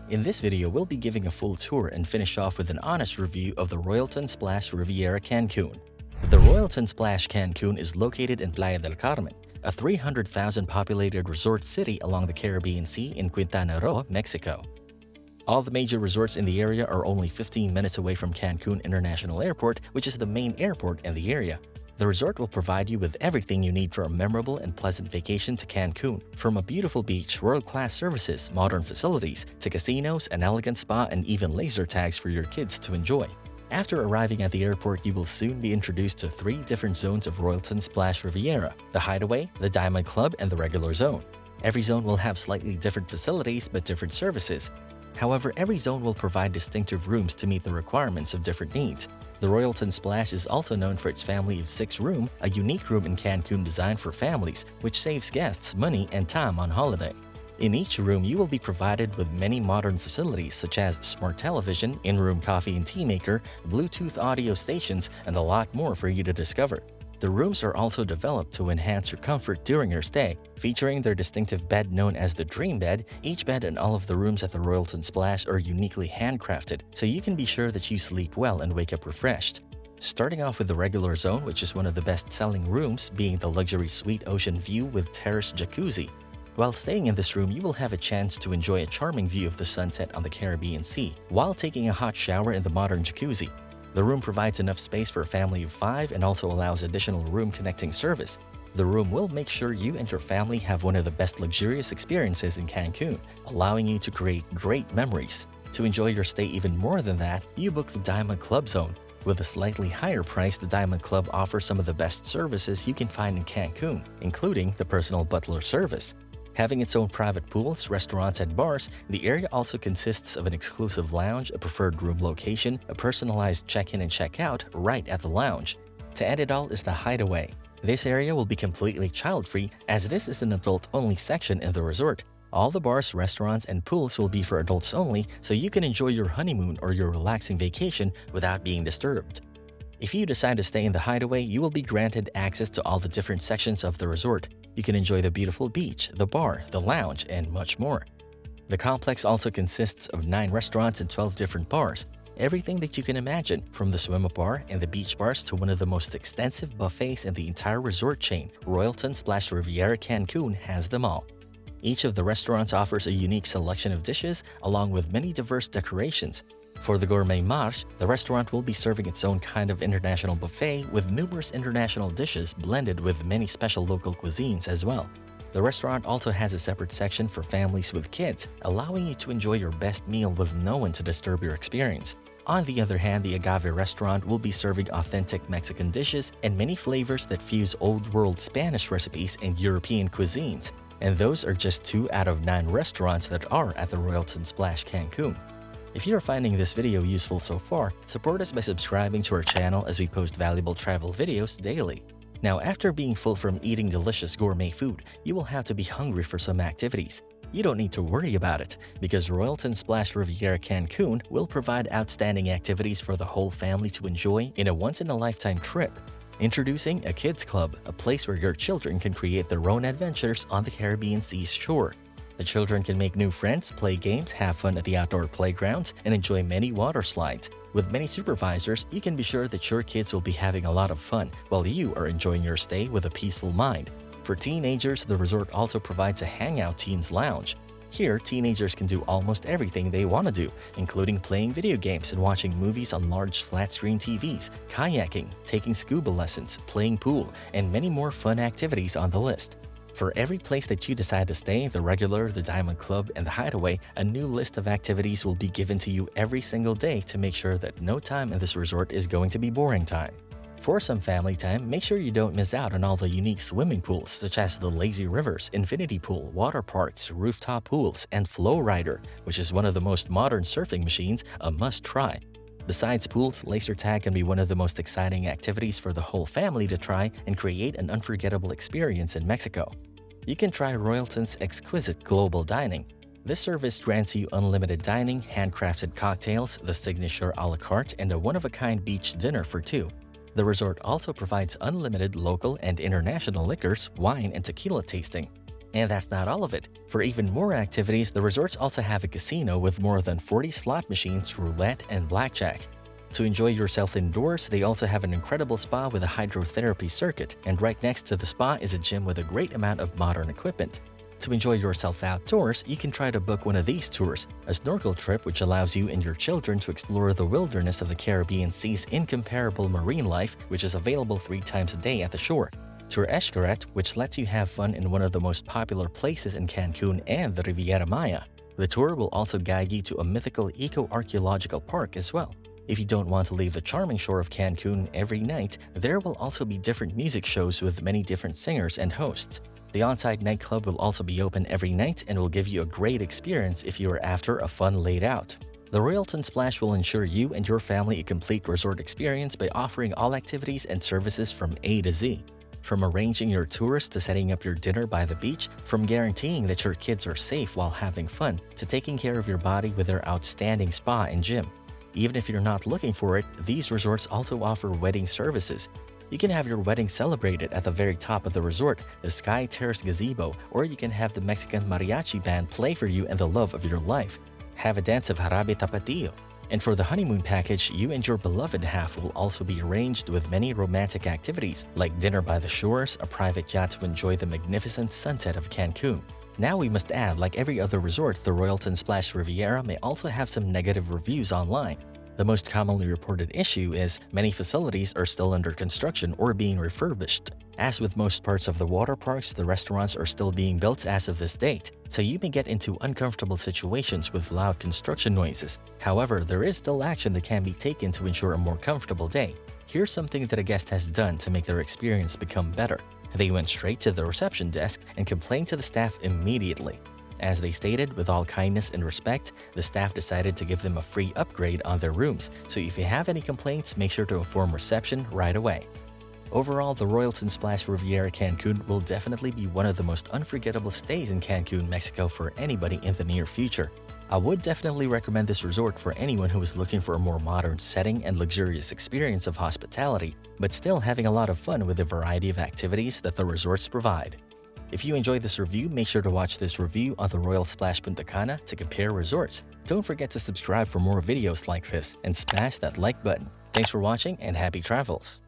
In this video, we'll be giving a full tour and finish off with an honest review of the Royalton Splash Riviera Cancun. The Royalton Splash Cancun is located in Playa del Carmen, a 300,000 populated resort city along the Caribbean Sea in Quintana Roo, Mexico. All the major resorts in the area are only 15 minutes away from Cancun International Airport, which is the main airport in the area. The resort will provide you with everything you need for a memorable and pleasant vacation to Cancun, from a beautiful beach, world-class services, modern facilities, to casinos, an elegant spa, and even laser tags for your kids to enjoy. After arriving at the airport, you will soon be introduced to 3 different zones of Royalton Splash Riviera: the Hideaway, the Diamond Club, and the Regular Zone. Every zone will have slightly different facilities but different services. However, every zone will provide distinctive rooms to meet the requirements of different needs. The Royalton Splash is also known for its family of 6-room, a unique room in Cancun designed for families, which saves guests money and time on holiday. In each room, you will be provided with many modern facilities such as smart television, in-room coffee and tea maker, Bluetooth audio stations, and a lot more for you to discover. The rooms are also developed to enhance your comfort during your stay, featuring their distinctive bed known as the Dream Bed. Each bed in all of the rooms at the Royalton Splash are uniquely handcrafted, so you can be sure that you sleep well and wake up refreshed. Starting off with the Regular Zone, which is one of the best-selling rooms, being the luxury suite ocean view with terrace jacuzzi. While staying in this room, you will have a chance to enjoy a charming view of the sunset on the Caribbean Sea while taking a hot shower in the modern jacuzzi. The room provides enough space for a family of 5 and also allows additional room connecting service. The room will make sure you and your family have one of the best luxurious experiences in Cancun, allowing you to create great memories. To enjoy your stay even more than that, you book the Diamond Club Zone. With a slightly higher price, the Diamond Club offers some of the best services you can find in Cancun, including the personal butler service. Having its own private pools, restaurants, and bars, the area also consists of an exclusive lounge, a preferred room location, a personalized check-in and check-out right at the lounge. To end it all is the Hideaway. This area will be completely child-free, as this is an adult-only section in the resort. All the bars, restaurants, and pools will be for adults only, so you can enjoy your honeymoon or your relaxing vacation without being disturbed. If you decide to stay in the Hideaway, you will be granted access to all the different sections of the resort. You can enjoy the beautiful beach, the bar, the lounge, and much more. The complex also consists of 9 restaurants and 12 different bars. Everything that you can imagine, from the swim-up bar and the beach bars to one of the most extensive buffets in the entire resort chain, Royalton Splash Riviera Cancun has them all. Each of the restaurants offers a unique selection of dishes, along with many diverse decorations. For the Gourmet Marche, the restaurant will be serving its own kind of international buffet with numerous international dishes blended with many special local cuisines as well. The restaurant also has a separate section for families with kids, allowing you to enjoy your best meal with no one to disturb your experience. On the other hand, the Agave restaurant will be serving authentic Mexican dishes and many flavors that fuse old-world Spanish recipes and European cuisines. And those are just 2 out of 9 restaurants that are at the Royalton Splash Cancun. If you are finding this video useful so far, support us by subscribing to our channel as we post valuable travel videos daily. Now, after being full from eating delicious gourmet food, you will have to be hungry for some activities. You don't need to worry about it, because Royalton Splash Riviera Cancun will provide outstanding activities for the whole family to enjoy in a once-in-a-lifetime trip. Introducing a Kids Club, a place where your children can create their own adventures on the Caribbean Sea's shore. The children can make new friends, play games, have fun at the outdoor playgrounds, and enjoy many water slides. With many supervisors, you can be sure that your kids will be having a lot of fun while you are enjoying your stay with a peaceful mind. For teenagers, the resort also provides a Hangout Teens Lounge. Here, teenagers can do almost everything they want to do, including playing video games and watching movies on large flat-screen TVs, kayaking, taking scuba lessons, playing pool, and many more fun activities on the list. For every place that you decide to stay, the Regular, the Diamond Club, and the Hideaway, a new list of activities will be given to you every single day to make sure that no time in this resort is going to be boring time. For some family time, make sure you don't miss out on all the unique swimming pools such as the Lazy Rivers, Infinity Pool, water parks, rooftop pools, and Flow Rider, which is one of the most modern surfing machines, a must-try. Besides pools, laser tag can be one of the most exciting activities for the whole family to try and create an unforgettable experience in Mexico. You can try Royalton's exquisite global dining. This service grants you unlimited dining, handcrafted cocktails, the signature a la carte, and a one-of-a-kind beach dinner for 2. The resort also provides unlimited local and international liquors, wine, and tequila tasting. And that's not all of it. For even more activities, the resorts also have a casino with more than 40 slot machines, roulette, and blackjack. To enjoy yourself indoors, they also have an incredible spa with a hydrotherapy circuit, and right next to the spa is a gym with a great amount of modern equipment. To enjoy yourself outdoors, you can try to book one of these tours, a snorkel trip which allows you and your children to explore the wilderness of the Caribbean Sea's incomparable marine life, which is available 3 times a day at the shore. Tour Xcaret, which lets you have fun in one of the most popular places in Cancun and the Riviera Maya. The tour will also guide you to a mythical eco-archaeological park as well. If you don't want to leave the charming shore of Cancun every night, there will also be different music shows with many different singers and hosts. The on-site nightclub will also be open every night and will give you a great experience if you are after a fun laid out. The Royalton Splash will ensure you and your family a complete resort experience by offering all activities and services from A to Z. From arranging your tours to setting up your dinner by the beach, from guaranteeing that your kids are safe while having fun, to taking care of your body with their outstanding spa and gym. Even if you're not looking for it, these resorts also offer wedding services. You can have your wedding celebrated at the very top of the resort, the Sky Terrace Gazebo, or you can have the Mexican mariachi band play for you and the love of your life. Have a dance of Jarabe Tapatio. And for the honeymoon package, you and your beloved half will also be arranged with many romantic activities, like dinner by the shores, a private yacht to enjoy the magnificent sunset of Cancun. Now we must add, like every other resort, the Royalton Splash Riviera may also have some negative reviews online. The most commonly reported issue is many facilities are still under construction or being refurbished. As with most parts of the water parks, the restaurants are still being built as of this date, so you may get into uncomfortable situations with loud construction noises. However, there is still action that can be taken to ensure a more comfortable day. Here's something that a guest has done to make their experience become better. They went straight to the reception desk and complained to the staff immediately. As they stated, with all kindness and respect, the staff decided to give them a free upgrade on their rooms, so if you have any complaints, make sure to inform reception right away. Overall, the Royalton Splash Riviera Cancun will definitely be one of the most unforgettable stays in Cancun, Mexico for anybody in the near future. I would definitely recommend this resort for anyone who is looking for a more modern setting and luxurious experience of hospitality, but still having a lot of fun with the variety of activities that the resorts provide. If you enjoyed this review, make sure to watch this review on the Royal Splash Punta Cana to compare resorts. Don't forget to subscribe for more videos like this and smash that like button. Thanks for watching and happy travels!